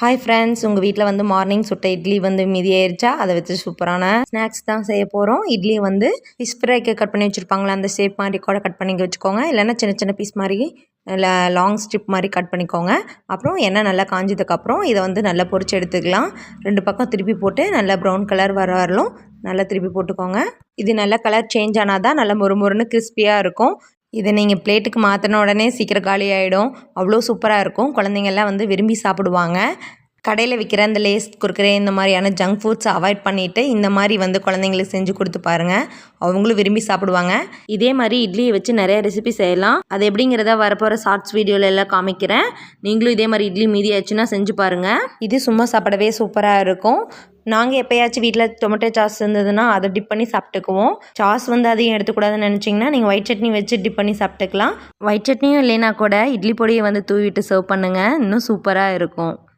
Hi friends, உங்கள் வீட்டில் வந்து மார்னிங் சுட்ட இட்லி வந்து மீதி ஆயிடுச்சா? அதை வச்சு சூப்பரான ஸ்நாக்ஸ் தான் செய்ய போகிறோம். இட்லி வந்து ஃபிஷ் ஃப்ரைக்கு கட் பண்ணி வச்சுருப்பாங்களா, அந்த ஷேப் மாதிரி கூட கட் பண்ணி வச்சுக்கோங்க. இல்லைன்னா சின்ன சின்ன பீஸ் மாதிரி இல்லை லாங் ஸ்ட்ரிப் மாதிரி கட் பண்ணிக்கோங்க. அப்புறம் எண்ணெய் நல்லா காஞ்சதுக்கப்புறம் இதை வந்து நல்லா பொரிச்சு எடுத்துக்கலாம். 2 பக்கம் திருப்பி போட்டு நல்லா ப்ரௌன் கலர் வரலும் நல்லா திருப்பி போட்டுக்கோங்க. இது நல்லா கலர் சேஞ்ச் ஆனால் தான் நல்லா மொறுமொறுன்னு கிறிஸ்பியாக இருக்கும். இதை நீங்கள் பிளேட்டுக்கு மாற்றின உடனே சீக்கிரம் காலி ஆகிடும். அவ்வளோ சூப்பராக இருக்கும். குழந்தைங்கள்லாம் வந்து விரும்பி சாப்பிடுவாங்க. கடையில் விற்கிற இந்த லேஸ் குர்குரே இந்த மாதிரியான ஜங்க் ஃபுட்ஸை அவாய்ட் பண்ணிவிட்டு இந்த மாதிரி வந்து குழந்தைங்களுக்கு செஞ்சு கொடுத்து பாருங்கள். அவங்களும் விரும்பி சாப்பிடுவாங்க. இதே மாதிரி இட்லியை வச்சு நிறைய ரெசிபி செய்யலாம். அது எப்படிங்கிறத வரப்போகிற ஷார்ட்ஸ் வீடியோவில் எல்லாம் காமிக்கிறேன். நீங்களும் இதே மாதிரி இட்லி மீதி ஆச்சுன்னா செஞ்சு பாருங்கள். இது சும்மா சாப்பிடவே சூப்பராக இருக்கும். நாங்கள் எப்போயாச்சும் வீட்டில் டொமேட்டோ சாஸ் இருந்ததுன்னா அதை டிப் பண்ணி சாப்பிட்டுக்குவோம். சாஸ் வந்து அதையும் எடுத்துக்கூடாதுன்னு நினச்சிங்கன்னா நீங்கள் ஒயிட் சட்னி வச்சு டிப் பண்ணி சாப்பிட்டுக்கலாம். ஒயிட் சட்னியும் இல்லைனா கூட இட்லி பொடியை வந்து தூவிட்டு சர்வ் பண்ணுங்கள். இன்னும் சூப்பராக இருக்கும்.